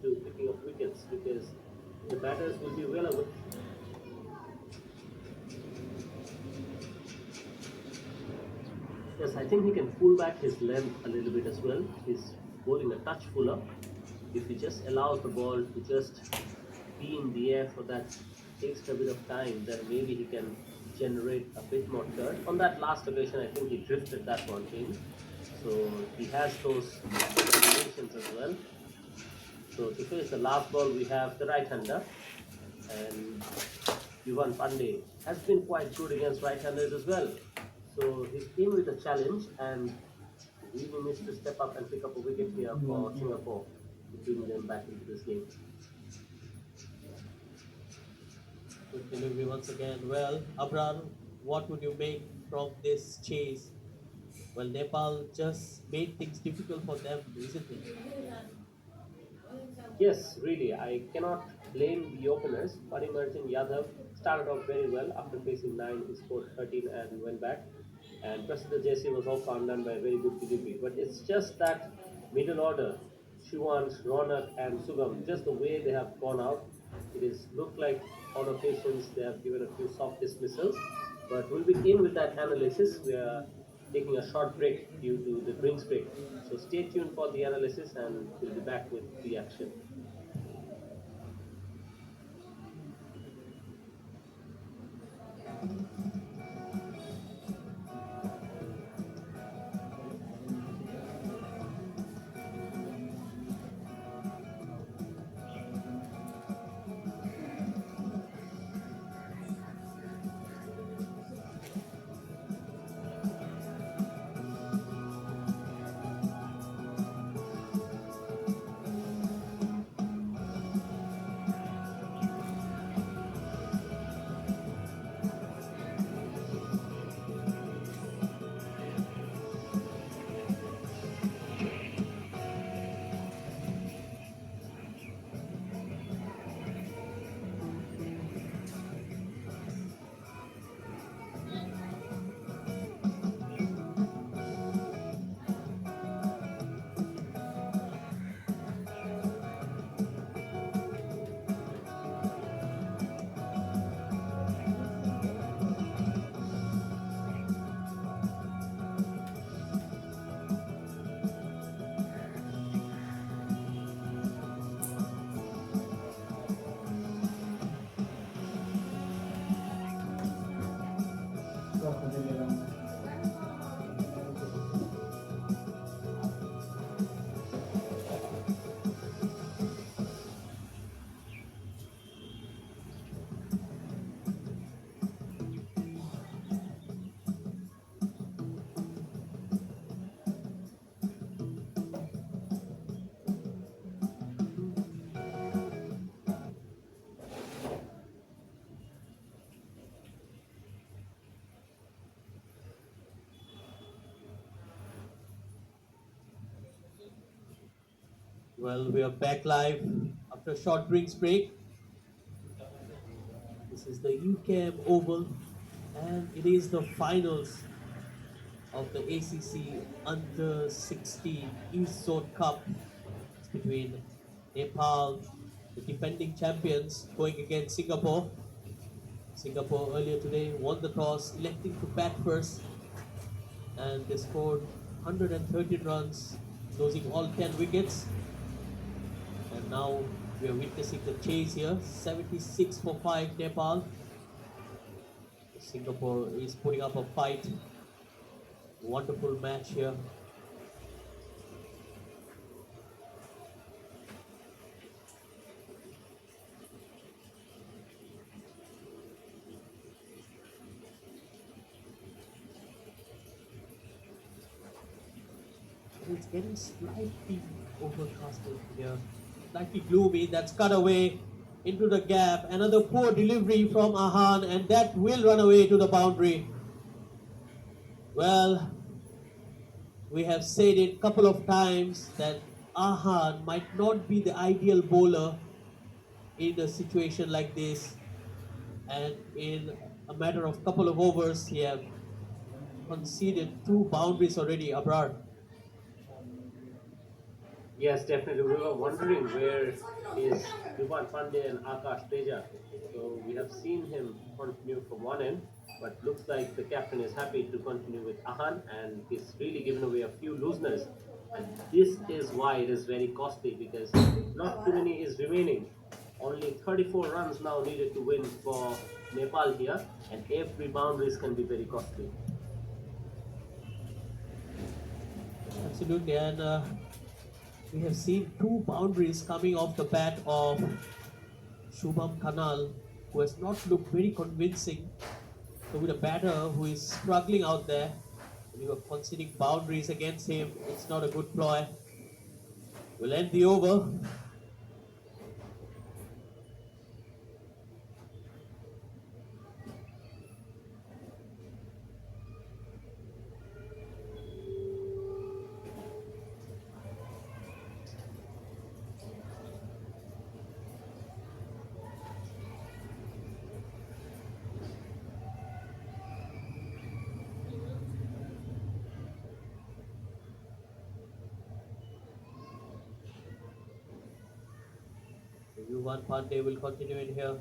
to picking up wickets because the batters will be well aware. Yes, I think he can pull back his length a little bit as well. He's bowling a touch fuller. If he just allows the ball to just be in the air for that extra bit of time, then maybe he can generate a bit more dirt. On that last occasion, I think he drifted that one in. So he has those combinations as well. So to face the last ball, we have the right-hander, and Yuvan Pandey has been quite good against right-handers as well. So he's in with a challenge and really needs to step up and pick up a wicket here for Singapore to bring them back into this game. Good delivery once again. Well, Abrar, what would you make from this chase? Well, Nepal just made things difficult for them recently. Yes, really, I cannot blame the openers. Parimardhan Yadav started off very well after facing 9, he scored 13 and went back. And Prasida JC was also undone by a very good delivery. But it's just that middle order, Shivansh, Ronak, and Sugam, just the way they have gone out, it is looked like on occasions they have given a few soft dismissals. But we'll be in with that analysis. We are taking a short break due to the drinks break. So stay tuned for the analysis and we'll be back with the action. Well, we are back live after a short drinks break. This is the UKM Oval, and it is the finals of the ACC Under 16 East Zone Cup. It's between Nepal, the defending champions, going against Singapore. Singapore earlier today won the toss, electing to bat first, and they scored 113 runs, losing all 10 wickets. And now we are witnessing the chase here, 76 for 5 Nepal. Singapore is putting up a fight. Wonderful match here. It's getting slightly overcasted here, slightly gloomy. That's cut away into the gap. Another poor delivery from Ahan, and that will run away to the boundary. Well, we have said it a couple of times that Ahan might not be the ideal bowler in a situation like this, and in a matter of couple of overs, he have conceded 2 boundaries already. Abrar. Yes, definitely. We were wondering where is Yuvan Pandey and Akash Teja. So we have seen him continue from one end, but looks like the captain is happy to continue with Ahan, and he's really given away a few looseners. And this is why it is very costly, because not too many is remaining. Only 34 runs now needed to win for Nepal here, and every boundaries can be very costly. Absolutely, and we have seen two boundaries coming off the bat of Shubham Kanal, who has not looked very convincing. So with a batter who is struggling out there, and you are conceding boundaries against him, it's not a good ploy. We'll end the over. Yuvan Pandey will continue in here.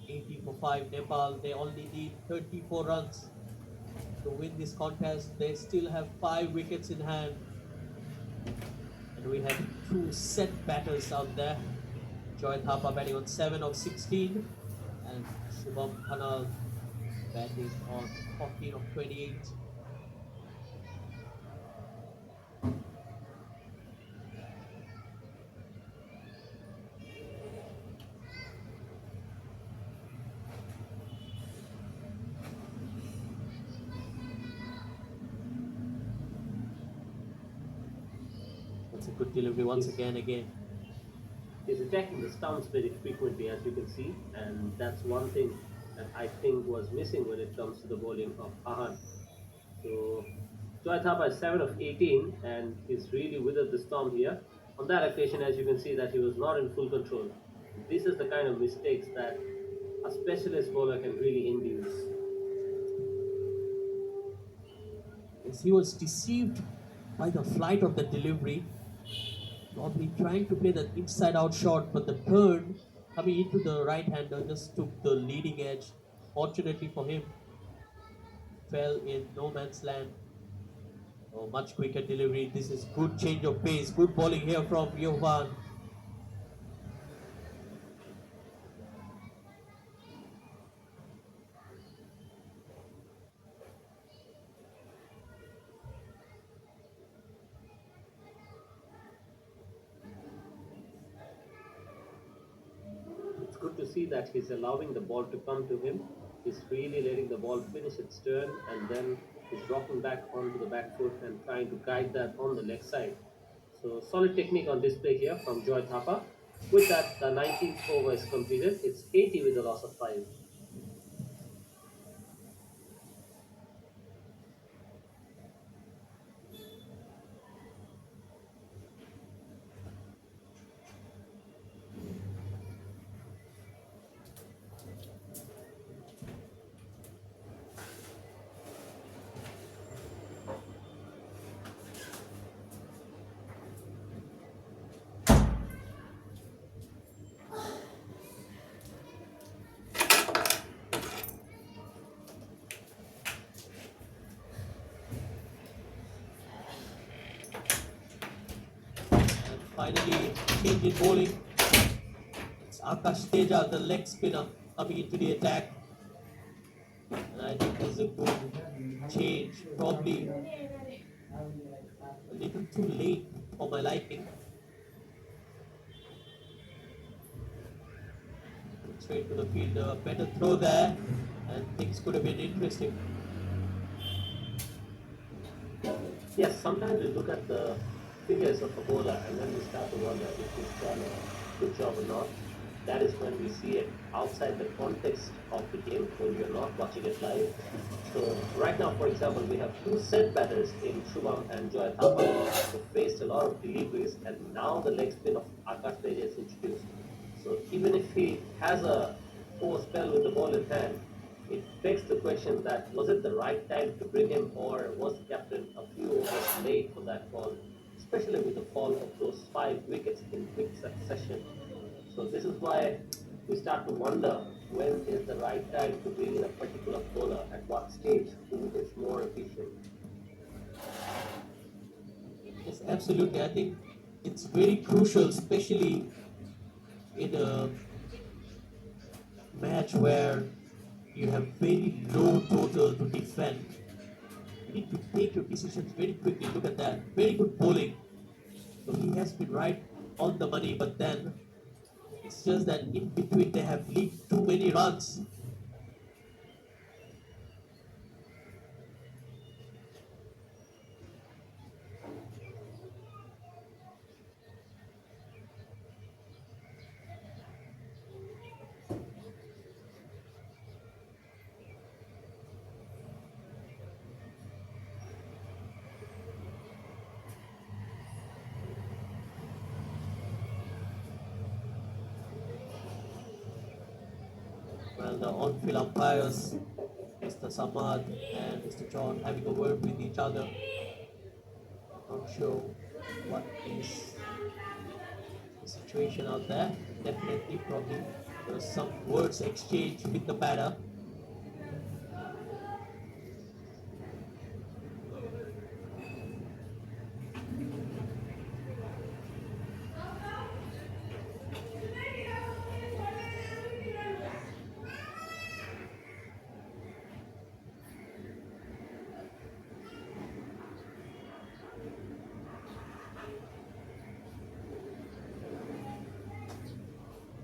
80 for 5 Nepal. They only need 34 runs to win this contest. They still have 5 wickets in hand. And we have two set batters out there. Joy Thapa batting on 7 of 16. And Shubham Khanal batting on 14 of 28. That's a good delivery once He's, again. he's attacking the stumps very frequently, as you can see, and that's one thing that I think was missing when it comes to the bowling of Ahan. So Joy Thapa is 7 of 18, and he's really withered the storm here. On that occasion, as you can see, that he was not in full control. This is the kind of mistakes that a specialist bowler can really induce. Yes, he was deceived by the flight of the delivery, probably trying to play the inside out shot, but the turn coming into the right hander just took the leading edge. Fortunately for him, fell in no man's land. Oh, much quicker delivery. This is good change of pace. Good bowling here from Jovan. It's good to see that he's allowing the ball to come to him. He's really letting the ball finish its turn, and then he's dropping back onto the back foot and trying to guide that on the leg side. So solid technique on display here from Joy Thapa. With that, the 19th over is completed. It's 80 with a loss of 5. And finally, change in bowling. It's Akash Teja, the leg spinner, coming into the attack. And I think this is a good change. Probably a little too late for my liking. Straight to the field, a better throw there, and things could have been interesting. Yes, sometimes we look at the figures of a bowler and then we start to wonder if he's done a good job or not. That is when we see it outside the context of the game when we are not watching it live. So right now, for example, we have two set batters in Shubham and Joy Thapa who faced a lot of deliveries, and now the leg spin of Akash Teja is introduced. So even if he has a poor spell with the ball in hand, it begs the question that was it the right time to bring him, or was the captain a few overs late for that ball especially with the fall of those 5 wickets in quick succession. So this is why we start to wonder when is the right time to bring in a particular bowler, at what stage, who is more efficient. Yes, absolutely. I think it's very crucial, especially in a match where you have very low total to defend. You need to take your decisions very quickly. Look at that. Very good bowling. So he has been right on the money, but then it's just that in between they have leaked too many runs. Well, the on-field umpires, Mr. Samad and Mr. John, having a word with each other. Not sure what is the situation out there. Definitely, probably there was some words exchanged with the batter.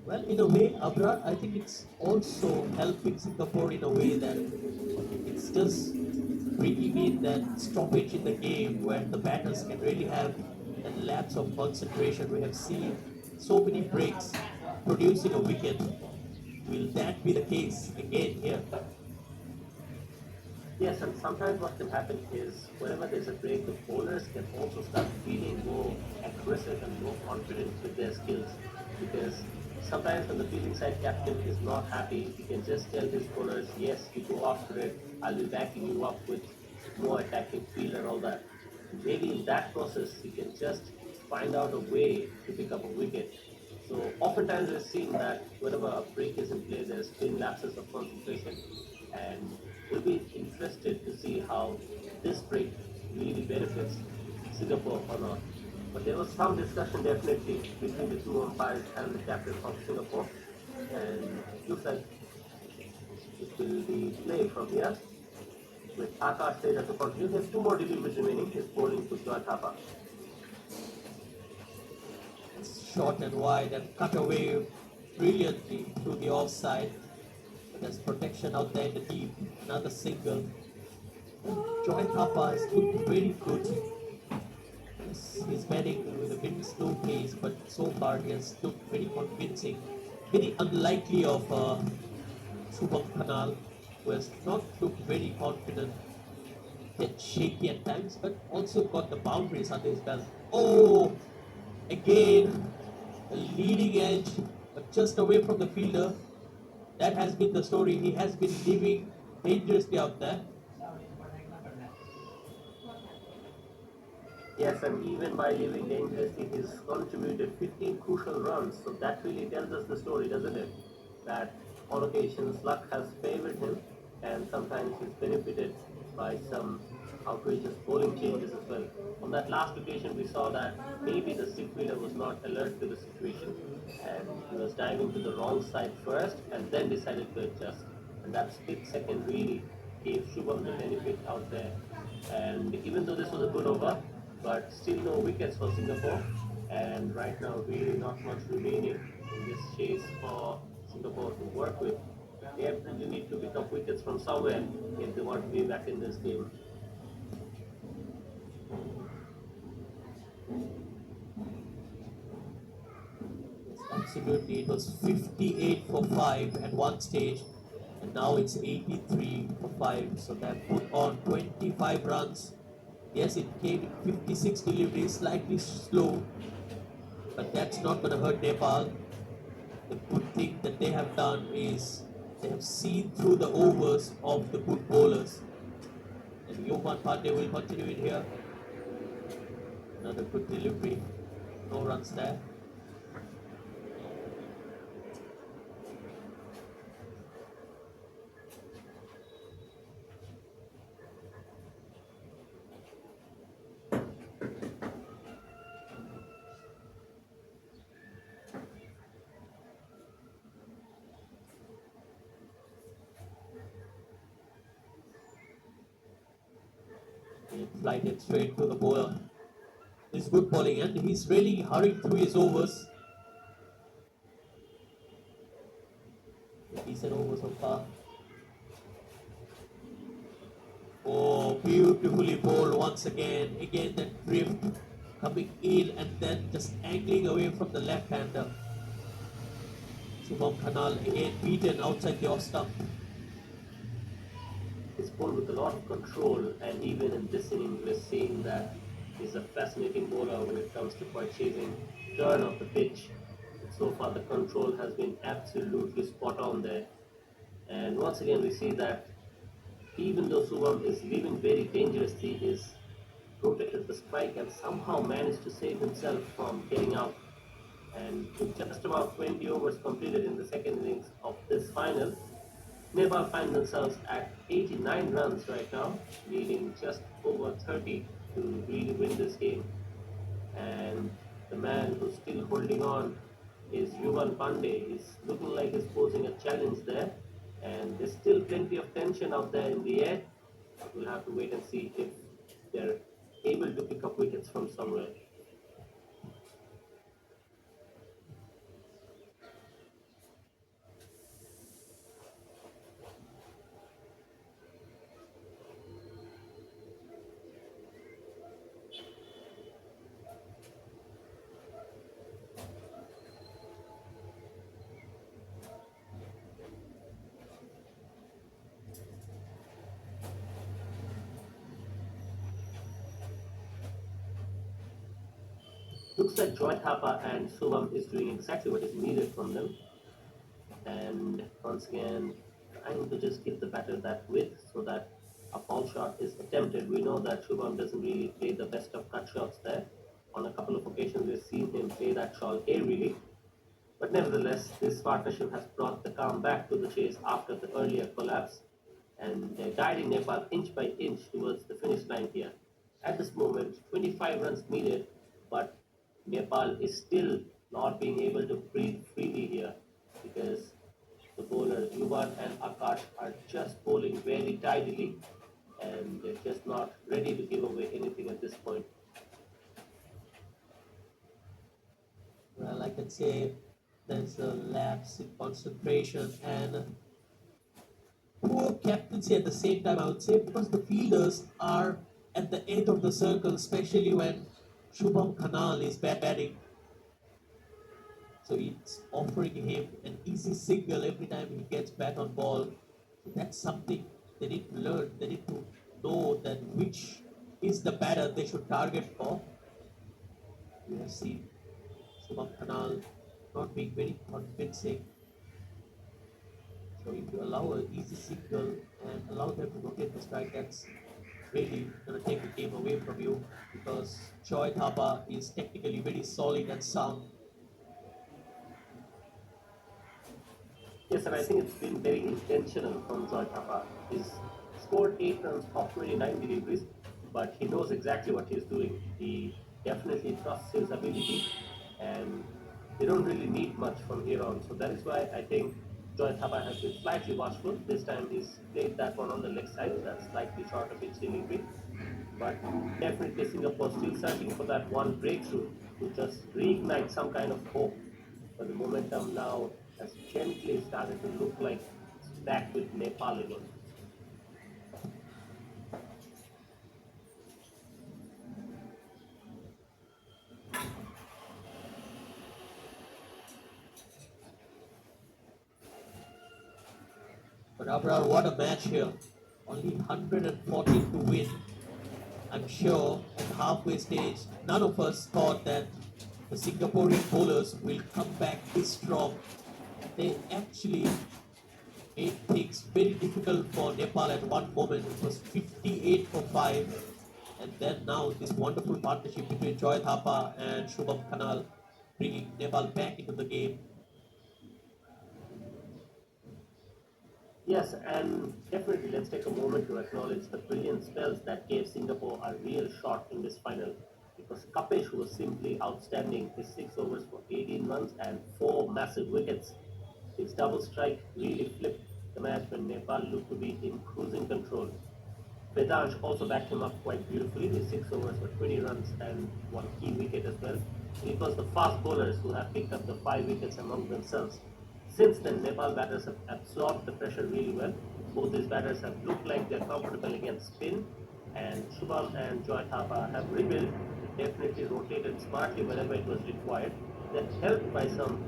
Well, in a way, Abrar, I think it's also helping Singapore in a way that it's just bringing in that stoppage in the game where the batters can really have that lapse of concentration. We have seen so many breaks producing a wicket. Will that be the case again here? Yes, and sometimes what can happen is whenever there's a break, the bowlers can also start feeling more aggressive and more confident with their skills. Because sometimes when the fielding side captain is not happy, he can just tell his bowlers, yes, you go after it, I'll be backing you up with more attacking field and all that. Maybe in that process, he can just find out a way to pick up a wicket. So oftentimes we've seen that whenever a break is in play, there's been lapses of concentration, and we'll be interested to see how this break really benefits Singapore or not. But there was some discussion definitely between the two umpires and the captain of Singapore, and looks like it will be play from here with Akash Tej as a continue. There's two more deliveries remaining. He's bowling to Joy Thapa. Short and wide and cut away brilliantly through the offside. But there's protection out there in the deep. Another single. Joy Thapa has looked very good. Yes, he's batting with a very slow pace, but so far he has looked very convincing. Very unlikely of Shubham Khanal, who has not looked very confident, yet shaky at times, but also got the boundaries under his belt. Oh, again, a leading edge, but just away from the fielder. That has been the story. He has been living dangerously out there. Yes, and even by leaving dangerously, he's contributed 15 crucial runs. So that really tells us the story, doesn't it? That on occasions luck has favored him, and sometimes he's benefited by some outrageous bowling changes as well. On that last occasion, we saw that maybe the stick fielder was not alert to the situation, and he was diving to the wrong side first, and then decided to adjust. And that split second really gave Shubham the benefit out there. And even though this was a good over, but still no wickets for Singapore. And right now, really not much remaining in this chase for Singapore to work with. They really need to pick up wickets from somewhere if they want to be back in this game. Absolutely, it was 58 for 5 at one stage, and now it's 83 for 5. So that put on 25 runs. Yes, it came in 56 deliveries, slightly slow, but that's not going to hurt Nepal. The good thing that they have done is they have seen through the overs of the good bowlers. And Yohan Pandey will continue in here. Another good delivery. No runs there. He flighted straight to the bowler. He's good bowling and he's really hurrying through his overs. Decent over so far. Oh, beautifully bowled once again. Again, that drift coming in and then just angling away from the left-hander. Shubham Khanal again beaten outside the off stump. He's bowled with a lot of control, and even in this inning, we're seeing that he's a fascinating bowler when it comes to quite chasing turn of the pitch. So far, the control has been absolutely spot on there. And once again, we see that even though Subham is leaving very dangerously, he's protected the strike and somehow managed to save himself from getting out. And with just about 20 overs completed in the second innings of this final, Nepal find themselves at 89 runs right now, needing just over 30 to really win this game. And the man who's still holding on is Yuval Pandey. He's looking like he's posing a challenge there. And there's still plenty of tension out there in the air. We'll have to wait and see if they're able to pick up wickets from somewhere. Looks like Joy Thapa and Subham is doing exactly what is needed from them. And once again, trying to just give the batter that width so that a foul shot is attempted. We know that Shubham doesn't really play the best of cut shots there. On a couple of occasions, we've seen him play that shot aerially. But nevertheless, this partnership has brought the calm back to the chase after the earlier collapse, and they're guiding Nepal inch by inch towards the finish line here. At this moment, 25 runs needed, but Nepal is still not being able to breathe freely here because the bowler Yuvan and Akash are just bowling very tidily and they're just not ready to give away anything at this point. Well, I can say there's a lapse in concentration and poor captaincy at the same time, I would say, because the fielders are at the end of the circle, especially when Shubham Khanal is batting. So it's offering him an easy signal every time he gets back on ball. So that's something they need to learn. They need to know that which is the batter they should target for. We have seen Shubham Khanal not being very convincing. So if you allow an easy signal and allow them to rotate the strike, that's really going to take the game away from you because Choi Thapa is technically very solid and sound. Yes, and I think it's been very intentional from Joy Thapa. He's scored 8 runs off 29 deliveries, but he knows exactly what he's doing. He definitely trusts his ability, and they don't really need much from here on. So that is why I think Joy Thapa has been slightly watchful. This time he's played that one on the leg side, that's slightly short of its delivery. But definitely Singapore still searching for that one breakthrough to just reignite some kind of hope. But the momentum now has gently started to look like it's back with Nepal again. But Abrar, what a match here. Only 114 to win. I'm sure at the halfway stage, none of us thought that the Singaporean bowlers will come back this strong. They actually made things very difficult for Nepal at one moment. It was 58 for 5, And then now this wonderful partnership between Joy Thapa and Shubham Kanal, bringing Nepal back into the game. Yes, and definitely let's take a moment to acknowledge the brilliant spells that gave Singapore a real shot in this final. Because Kapesh was simply outstanding. His 6 overs for 18 runs and 4 massive wickets. His double strike really flipped the match when Nepal looked to be in cruising control. Vedansh also backed him up quite beautifully with 6 overs for 20 runs and 1 key wicket as well. It was the fast bowlers who have picked up the 5 wickets among themselves. Since then, Nepal batters have absorbed the pressure really well. Both these batters have looked like they're comfortable against spin, and Shubham and Joy Thapa have rebuilt, definitely rotated smartly whenever it was required. They're helped by some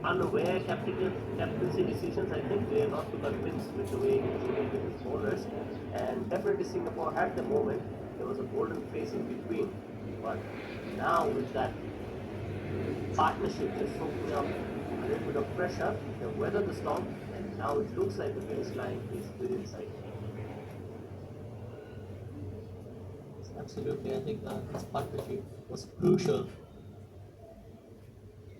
unaware captaincy decisions. I think they are not too convinced with the way he was dealing with his bowlers. And definitely Singapore had the moment. There was a golden phase in between. But now with that partnership just soaking up a little bit of pressure, they weathered the storm, and now it looks like the finish line is within sight. Absolutely, I think this partnership was crucial,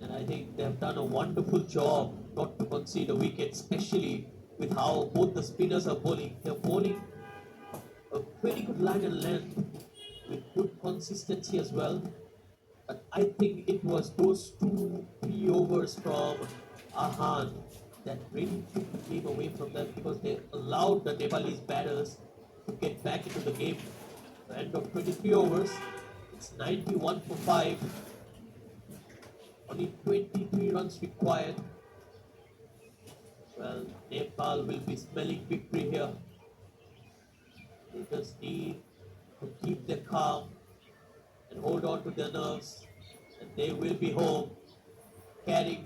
and I think they have done a wonderful job not to concede a wicket, especially with how both the spinners are bowling. They're bowling a pretty good line and length with good consistency as well. But I think it was those 2 3 overs from Ahan that really took the game away from them because they allowed the Nepalese batters to get back into the game. The end of 23 overs, it's 91 for 5, only 23 runs required. Well, Nepal will be smelling victory here. They just need to keep their calm and hold on to their nerves, and they will be home carrying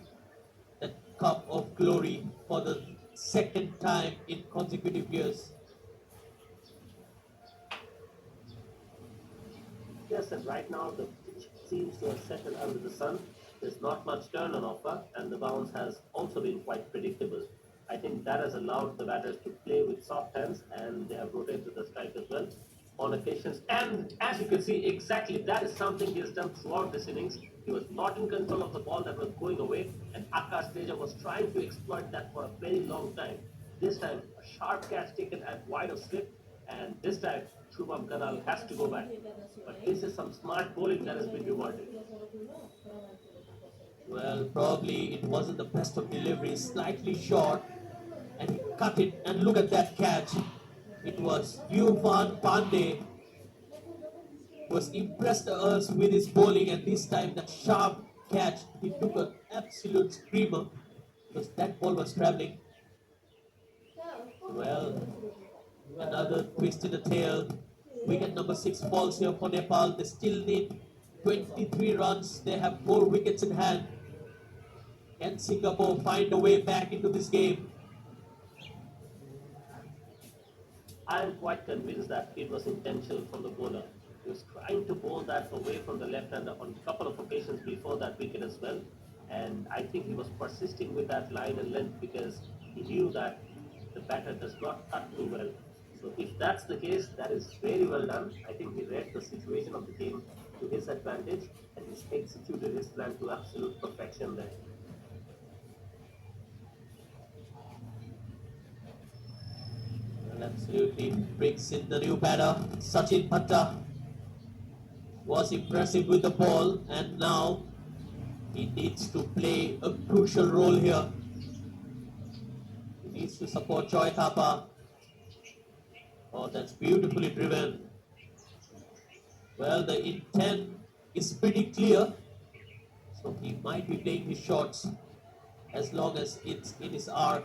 that cup of glory for the second time in consecutive years. Yes, and right now the pitch seems to have settled under the sun. There's not much turn on offer, and the bounce has also been quite predictable. I think that has allowed the batters to play with soft hands, and they have rotated the strike as well on occasions. And as you can see, exactly that is something he has done throughout this innings. He was not in control of the ball that was going away, and Akash Teja was trying to exploit that for a very long time. This time, a sharp catch taken at wide of slip, and this time Shubham Kanal has to go back. But this is some smart bowling that has been rewarded. Well, probably it wasn't the best of deliveries, slightly short, and he cut it. And look at that catch. It was Yuvan Pandey who was impressed us with his bowling, and this time that sharp catch, he took an absolute screamer because that ball was traveling. Well, another twist in the tail. Wicket number 6 falls here for Nepal. They still need 23 runs. They have 4 wickets in hand. Can Singapore find a way back into this game? I am quite convinced that it was intentional from the bowler. He was trying to bowl that away from the left-hander on a couple of occasions before that wicket as well. And I think he was persisting with that line and length because he knew that the batter does not cut too well. So if that's the case, that is very well done. I think he read the situation of the game to his advantage and he's executed his plan to absolute perfection there. Well, absolutely brings in the new batter. Sachin Bhatta was impressive with the ball, and now he needs to play a crucial role here. He needs to support Joy Thapa. Oh, that's beautifully driven. Well, the intent is pretty clear, so he might be playing his shots as long as it's in his arc.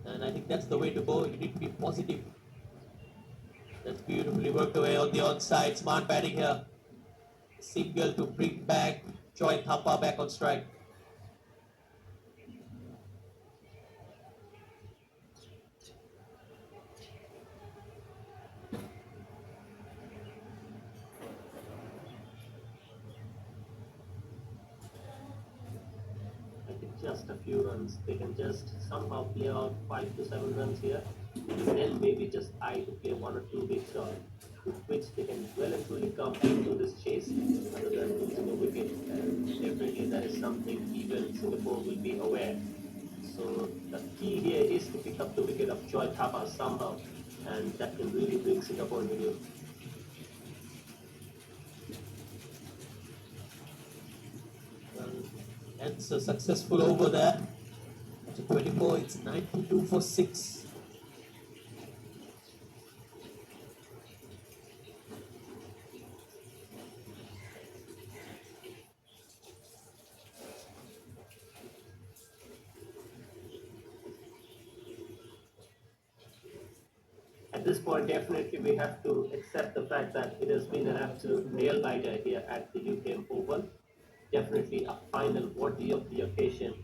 And I think that's the way to go. You need to be positive. That's beautifully worked away on the onside. Smart batting here. Single to bring back Joy Thapa back on strike. I think just a few runs. They can just somehow play out 5 to 7 runs here, and then maybe just eye to play one or two big shots. with which they can well and truly come into this chase other than losing a wicket. And definitely that is something even Singapore will be aware. So the key here is to pick up the wicket of Joy Thapa somehow, and that can really bring Singapore into game. Well, hence a successful over there. After 24, it's 92 for 6. At this point, definitely we have to accept the fact that it has been an absolute nail biter here at the UKM Open. Definitely a final worthy of the occasion.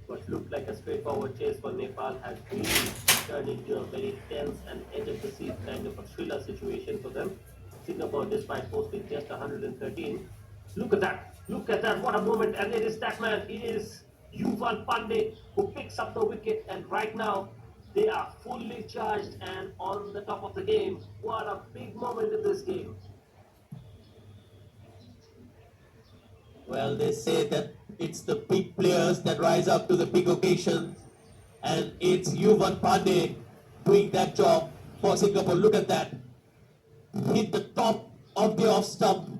What looked like a straightforward chase for Nepal has really turned into a very tense and edge of the seat kind of a thriller situation for them. Singapore, despite posting just 113, look at that, what a moment! And it is that man, it is Yuval Pandey who picks up the wicket, and right now they are fully charged and on the top of the game. What a big moment in this game. Well, they say that it's the big players that rise up to the big occasions, and it's Yuvan Pandey doing that job for Singapore. Look at that. Hit the top of the off stump,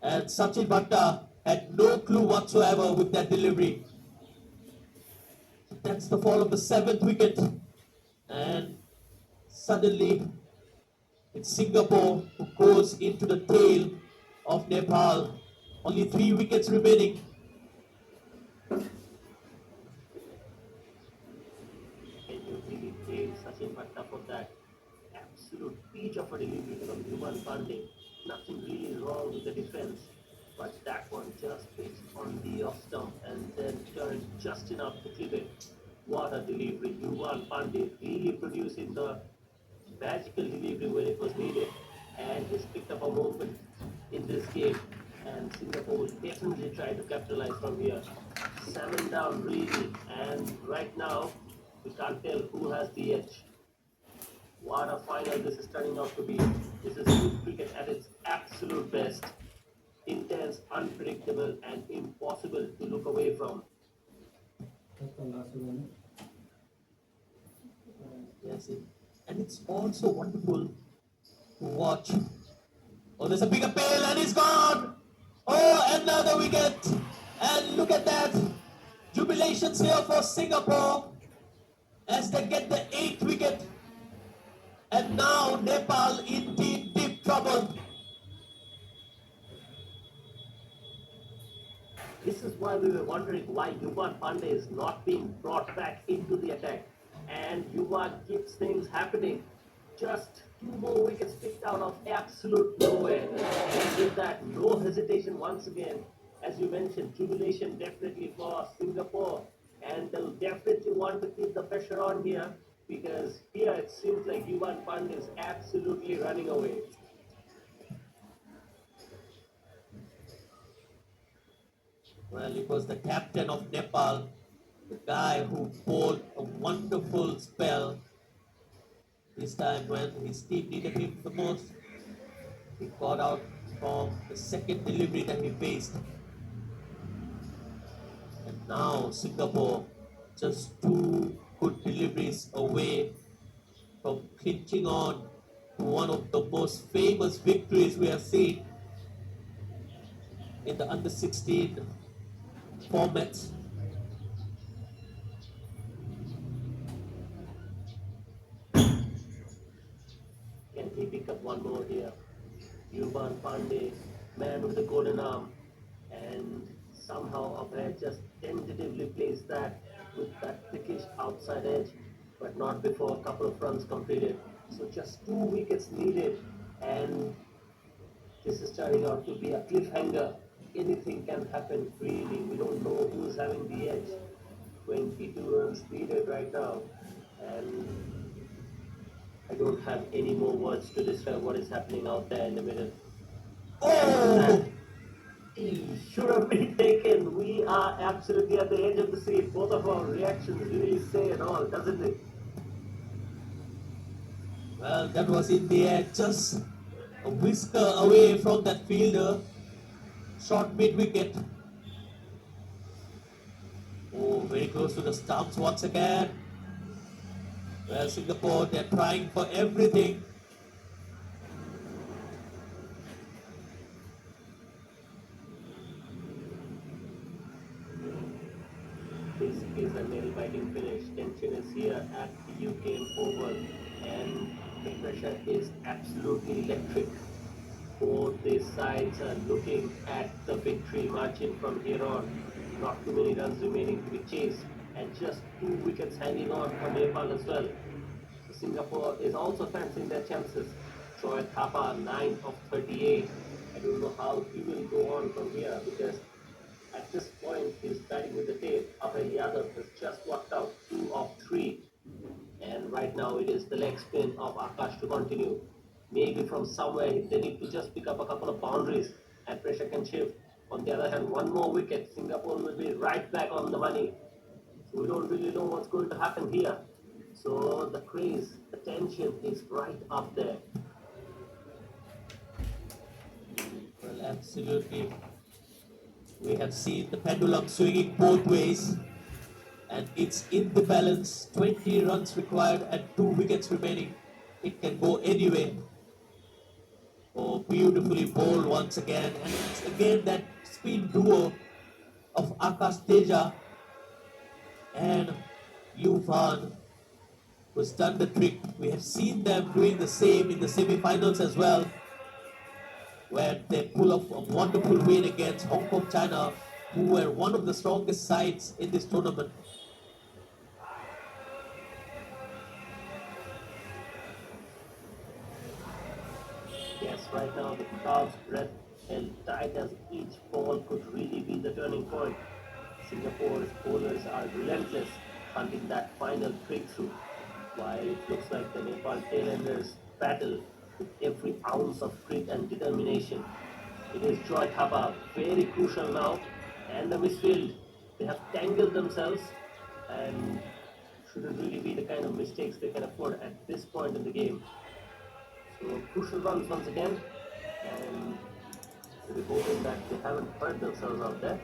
and Sachin Bhatta had no clue whatsoever with that delivery. That's the fall of the 7th wicket, and suddenly it's Singapore who goes into the tail of Nepal. Only 3 wickets remaining. Can you really blame Sachin Bhatta for that absolute peach of a delivery from Yuvan Pandey? Nothing really wrong with the defense, but that one just hits on the off stump and then turned just enough to clip it. What a delivery! Yuvan Pandey really producing the magical delivery when it was needed, and he's picked up a moment in this game. And Singapore will definitely try to capitalize from here. 7 down really, and right now we can't tell who has the edge. What a final this is turning out to be. This is youth cricket at its absolute best. Intense, unpredictable, and impossible to look away from. Yes, and it's also wonderful to watch. Oh, there's a big appeal and he's gone. Oh, another wicket. And look at that. Jubilations here for Singapore as they get the 8th wicket. And now Nepal in deep, deep trouble. This is why we were wondering why Yuvan Pandey is not being brought back into the attack. And Yuvan keeps things happening. Just 2 more wickets picked out of absolute nowhere. And with that, no hesitation once again. As you mentioned, jubilation definitely for Singapore. And they'll definitely want to keep the pressure on here, because here it seems like Yuvan Pandey is absolutely running away. Well, it was the captain of Nepal, the guy who bowled a wonderful spell. This time when his team needed him the most, he got out from the second delivery that he faced. And now Singapore just 2 good deliveries away from clinching on to one of the most famous victories we have seen in the under 16 format. Can he pick up one more here? Yuvan Pandey, man with the golden arm, and somehow Abhay just tentatively plays that with that thickish outside edge, but not before a couple of runs completed. So just 2 wickets needed, and this is turning out to be a cliffhanger. Anything can happen, really. We don't know who's having the edge. 22 runs needed right now, and I don't have any more words to describe what is happening out there in the middle. Oh! He should have been taken. We are absolutely at the edge of the seat. Both of our reactions really say it all, doesn't it? Well, that was in the air, just A whisker away from that fielder. Short mid wicket. Oh, very close to the stumps once again. Well, Singapore, they're trying for everything. This is a nail-biting finish. Tension is here at the UKM Oval, and the pressure is absolutely electric. Both these sides are looking at the victory margin from here on. Not too many runs remaining to be chased, and just 2 wickets hanging on for Nepal as well. So Singapore is also fancying their chances. Troy Thapa, 9 of 38. I don't know how he will go on from here because at this point he's batting with the tail. Abhay Yadav has just walked out 2 of 3. And right now it is the leg spin of Akash to continue. Maybe from somewhere they need to just pick up a couple of boundaries and pressure can shift. On the other hand, one more wicket, Singapore will be right back on the money. So we don't really know what's going to happen here. So the craze, the tension is right up there. Well, absolutely. We have seen the pendulum swinging both ways, and it's in the balance. 20 runs required and 2 wickets remaining. It can go anyway. Oh, beautifully bowled once again, and it's again that speed duo of Akash Teja and Yufan who's done the trick. We have seen them doing the same in the semi-finals as well, where they pull off a wonderful win against Hong Kong China, who were one of the strongest sides in this tournament. Yes, right now the crowd's breath held tight as each ball could really be the turning point. Singapore's bowlers are relentless, hunting that final breakthrough, while it looks like the Nepal tailenders battle with every ounce of grit and determination. It is Joy Thapa, very crucial now, and the misfield. They have tangled themselves and shouldn't really be the kind of mistakes they can afford at this point in the game. So crucial runs once again, and we're hoping that they haven't hurt themselves out there.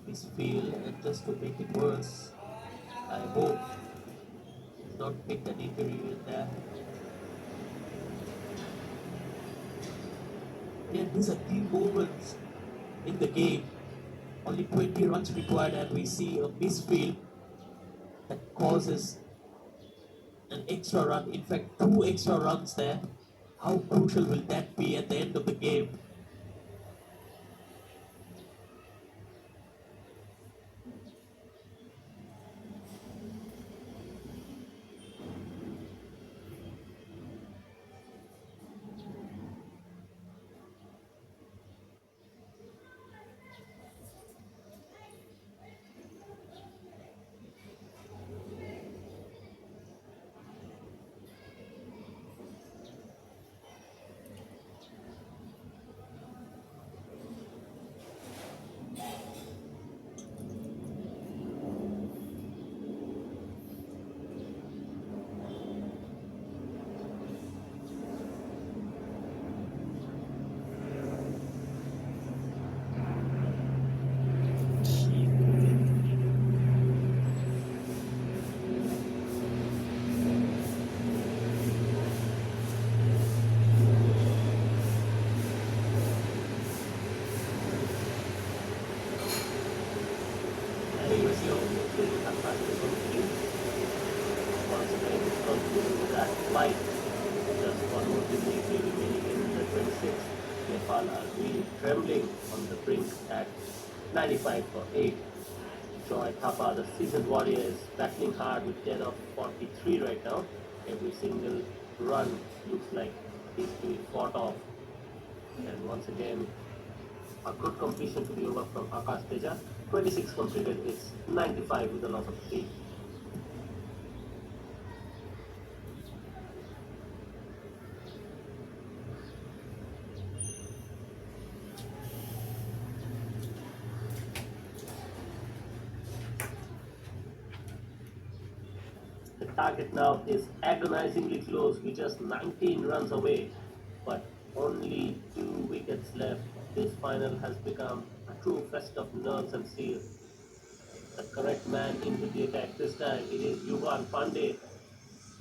Misfield, and just to make it worse, I hope he's not picked an injury in there. Yeah, these are key moments in the game. Only 20 runs required, and we see a misfield that causes an extra run. In fact, 2 extra runs there. How crucial will that be at the end of the game? And you see they have practice on the field. Once again, concluding that flight. Just one more delivery remaining in the 26th. Nepal are really trembling on the brink at 95 for 8. Joy Thapa, the seasoned warrior, is battling hard with 10 of 43 right now. Every single run looks like he's being fought off. And once again, a good completion to the over from Akash Teja. 26 completed, it's 95 with a loss of 3. The target now is agonizingly close. We're just 19 runs away, but only 2 wickets left. This final has become a true fest of nerves and steel. The correct man into the attack this time. It is Yuvan Pandey.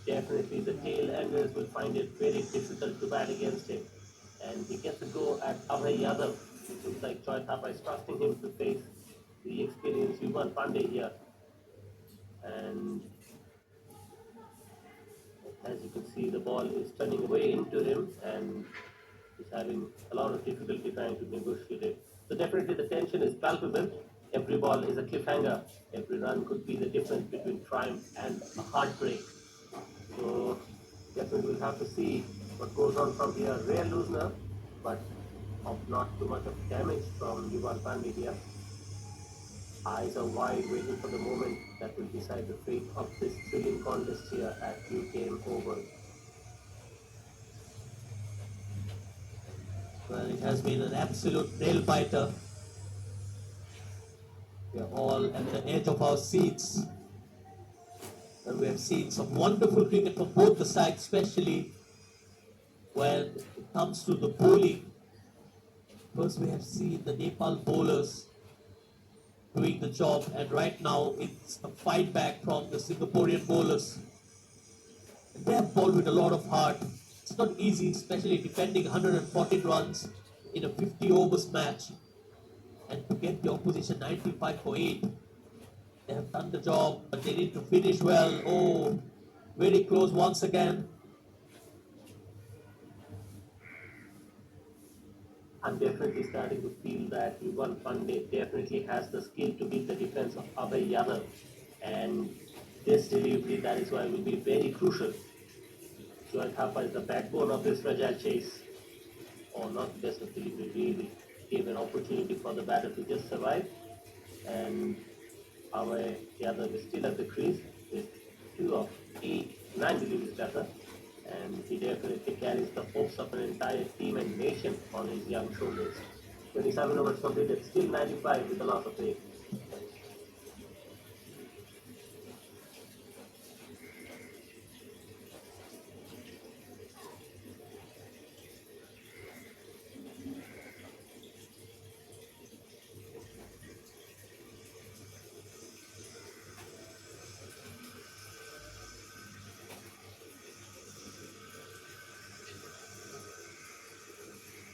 Definitely the tail enders will find it very difficult to bat against him. And he gets a go at Abhay Yadav. It looks like Choi Thapa is trusting him to face the experienced Yuvan Pandey here. And as you can see, the ball is turning away into him and he's having a lot of difficulty trying to negotiate it. So definitely the tension is palpable. Every ball is a cliffhanger. Every run could be the difference between triumph and a heartbreak. So definitely we'll have to see what goes on from here. Rare loosener, but of not too much of damage from Yuval Pandey here. Eyes are wide, waiting for the moment that will decide the fate of this thrilling contest here at UKM Oval. Well, it has been an absolute nail biter. We are all at the edge of our seats. And we have seen some wonderful cricket from both the sides, especially when it comes to the bowling. First, we have seen the Nepal bowlers doing the job, and right now it's a fight back from the Singaporean bowlers. And they have bowled with a lot of heart. It's not easy, especially defending 114 runs in a 50 overs match, and to get the opposition 95 for 8. They have done the job, but they need to finish well. Oh, very close once again. I'm definitely starting to feel that Yuvan Pandey definitely has the skill to beat the defense of Abhay Yadav. And this delivery, that is why will be very crucial. Joy Thapa is the backbone of this fragile chase. Or not the best of delivery, really gave an opportunity for the batter to just survive. And Abhay Yadav is still at the crease with 2 of 9 deliveries rather. And he definitely carries the hopes of an entire team and nation on his young shoulders. 27 overs completed, still 95 with a loss of 8.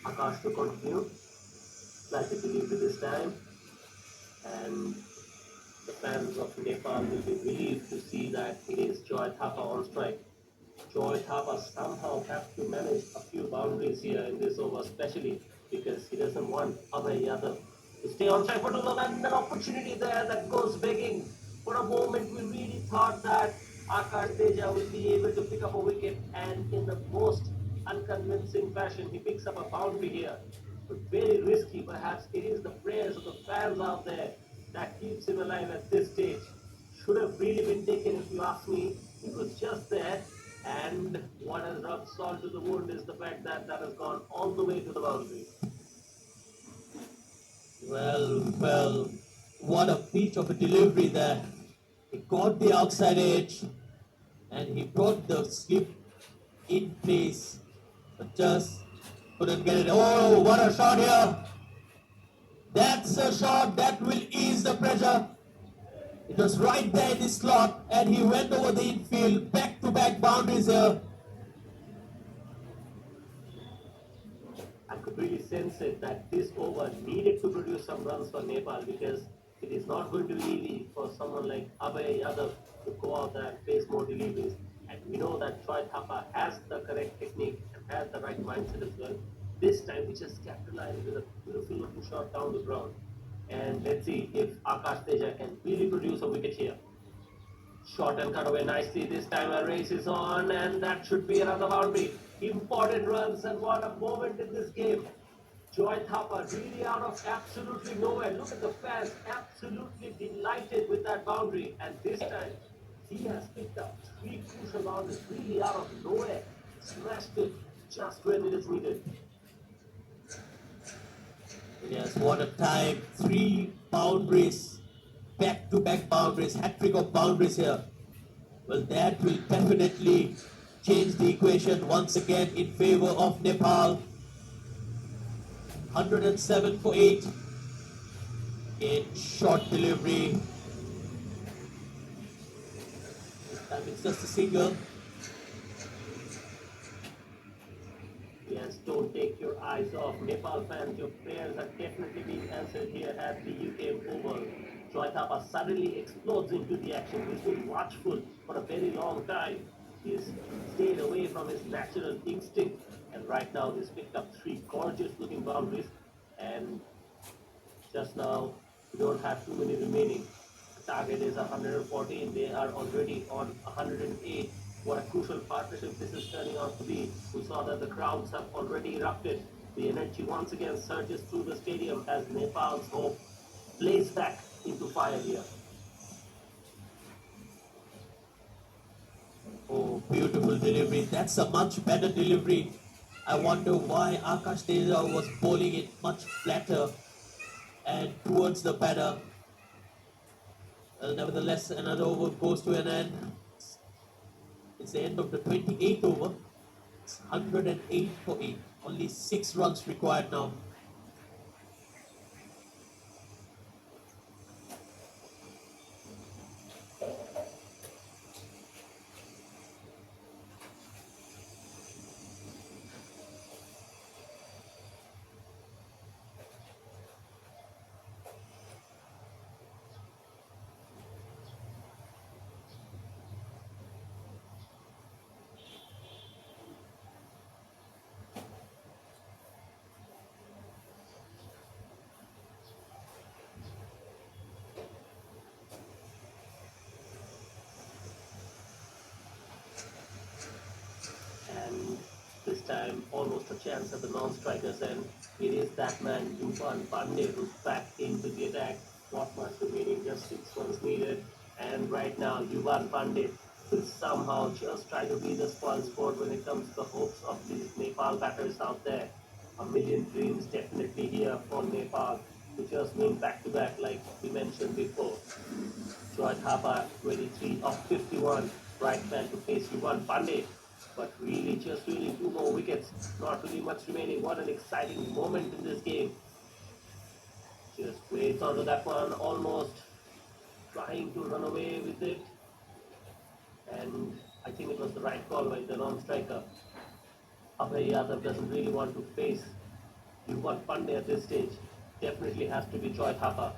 Akash to continue. Classic delivery this time. And the fans of Nepal will be relieved to see that it is Joy Thapa on strike. Joy Thapa somehow have to manage a few boundaries here in this over, especially because he doesn't want Abhay Yadav to stay on strike for too long. And an opportunity there that goes begging. For a moment, we really thought that Akash Teja will be able to pick up a wicket, and in the most unconvincing fashion, he picks up a boundary here. But very risky, perhaps it is the prayers of the fans out there that keeps him alive at this stage. Should have really been taken if you ask me. It was just there. And what has rubbed salt to the wound is the fact that that has gone all the way to the boundary. Well, what a piece of a delivery there. He got the outside edge and he brought the slip in place, but just couldn't get it. Oh, what a shot here! That's a shot that will ease the pressure. It was right there in the slot, and he went over the infield, back-to-back boundaries here. I could really sense it that this over needed to produce some runs for Nepal, because it is not going to be easy for someone like Abhay Yadav to go out there and face more deliveries. And we know that Choi Thapa has the correct technique and has the right mindset as well. This time we just capitalized with a beautiful looking shot down the ground. And let's see if Akash Teja can really produce a wicket here. Shot and cut away nicely. This time a race is on, and that should be another boundary. Important runs, and what a moment in this game. Joy Thapa really out of absolutely nowhere. Look at the fans, absolutely delighted with that boundary. And this time, he has picked up 3 crucial boundaries really out of nowhere. Smashed it just when it is needed. Yes, what a time. 3 boundaries, back-to-back boundaries, hat-trick of boundaries here. Well, that will definitely change the equation once again in favor of Nepal. 107 for 8 in short delivery. This time it's just a single. Yes, don't take your eyes off. Nepal fans, your prayers are definitely being answered here at the UKM Oval. Joy Thapa suddenly explodes into the action. He's been watchful for a very long time. He's stayed away from his natural instinct. And right now he's picked up three gorgeous looking boundaries. And just now, we don't have too many remaining. The target is 114. They are already on 108. What a crucial partnership this is turning out to be. We saw that the crowds have already erupted. The energy once again surges through the stadium as Nepal's hope blazes back into fire here. Oh, beautiful delivery. That's a much better delivery. I wonder why Akash Teja was bowling it much flatter and towards the batter. Nevertheless, another over goes to an end. It's the end of the 28th over. It's 108 for 8. Only 6 runs required now. And this time almost a chance at the non-strikers, and it is that man Yuvan Pandey who's back into the attack. Not much remaining, just 6 runs needed, and right now Yuvan Pandey will somehow just try to be the spoil sport when it comes to the hopes of these Nepal batters out there. A million dreams definitely here for Nepal to just win back to back like we mentioned before. Joy Thapa, 23 of 51, right man to face Yuvan Pandey. But really, just really 2 more wickets, not really much remaining. What an exciting moment in this game. Just waits onto that one, almost trying to run away with it. And I think it was the right call by the non-striker. Abhay Yadav doesn't really want to face Yuvan Pandey at this stage. Definitely has to be Joy Thapa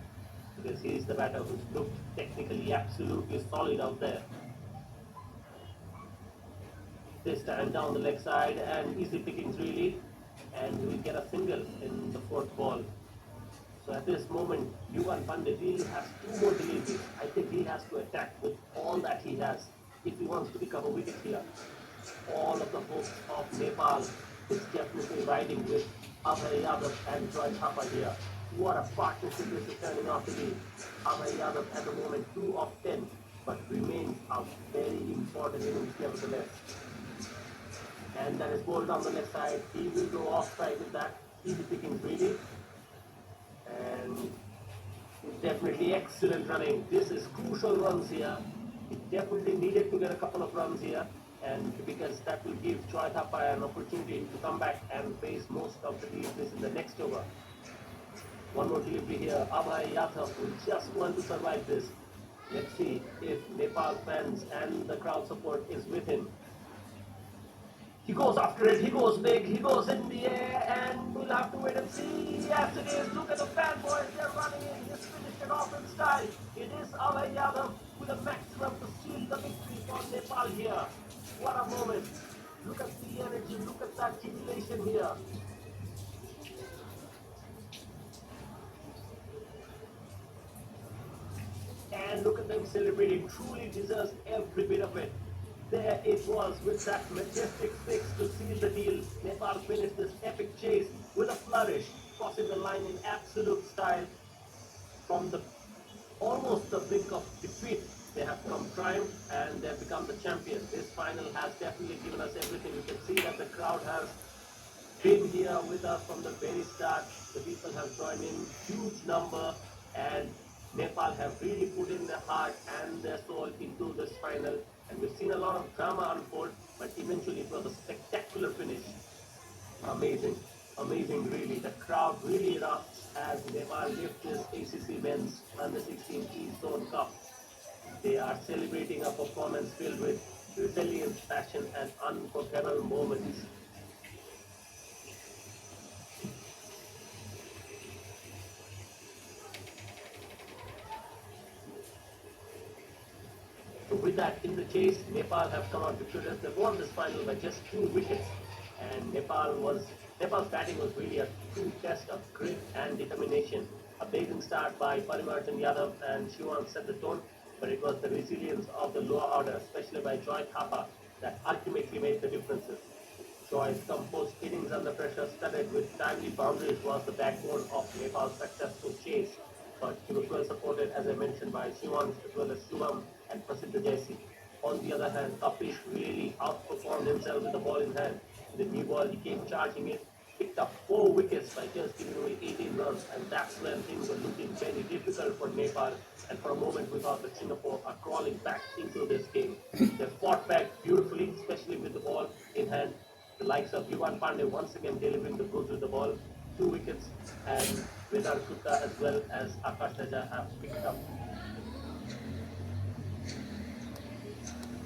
because he's the batter who's looked technically absolutely solid out there. This time down the leg side and easy pickings really, and we will get a single in the fourth ball. So at this moment, Yuvan Pandit really has 2 more deliveries. I think he has to attack with all that he has if he wants to pick up a wicket here. All of the hopes of Nepal is definitely riding with Abhay Yadav and Joy Thapa here. What a partnership this is turning out to be. Abhay Yadav at the moment 2 of 10, but remains a very important innings nevertheless. And that is bowled down the left side. He will go offside with that. Easy pickings really. And definitely excellent running. This is crucial runs here. He definitely needed to get a couple of runs here, and because that will give Joy Thapa an opportunity to come back and face most of the deliveries in the next over. One more delivery here. Abhay Yadav will just want to survive this. Let's see if Nepal fans and the crowd support is with him. He goes after it, he goes big, he goes in the air, and we'll have to wait and see. Yes, it is. Look at the fanboys, they're running in. He's finished it off in style. It is Abhay Yadav with a maximum to seal the victory for Nepal here. What a moment. Look at the energy, look at that jubilation here. And look at them celebrating. Truly deserves every bit of it. There it was with that majestic six to seal the deal. Nepal finished this epic chase with a flourish, crossing the line in absolute style. From the almost the brink of defeat, they have come triumph and they have become the champion. This final has definitely given us everything. You can see that the crowd has been here with us from the very start. The people have joined in huge number, and Nepal have really put in their heart and their soul into this final. And we've seen a lot of drama unfold, but eventually it was a spectacular finish. Amazing, amazing really. The crowd really erupts as Nepal lift this ACC Men's Under 16 East Zone Cup. They are celebrating a performance filled with resilience, passion, and unforgettable moments. So with that in the chase, Nepal have come out victorious. They won this final by just 2 wickets, and Nepal's batting was really a true test of grit and determination. A blazing start by Parimarjan Yadav and Shivan set the tone, but it was the resilience of the lower order, especially by Joy Thapa, that ultimately made the differences. Joy's composed innings under pressure, studded with timely boundaries, was the backbone of Nepal's successful chase. But he was well supported, as I mentioned, by Shivan as well as Shubham and Prasiddha Jaisi. On the other hand, Kapish really outperformed himself with the ball in hand. The new ball, he came charging it, picked up 4 wickets by just giving away 18 runs, and that's when things were looking very difficult for Nepal. And for a moment, we thought that Singapore are crawling back into this game. They fought back beautifully, especially with the ball in hand. The likes of Yuvan Pandey once again delivering the goods with the ball, 2 wickets, and Vedar Gupta as well as Akash Raja have picked up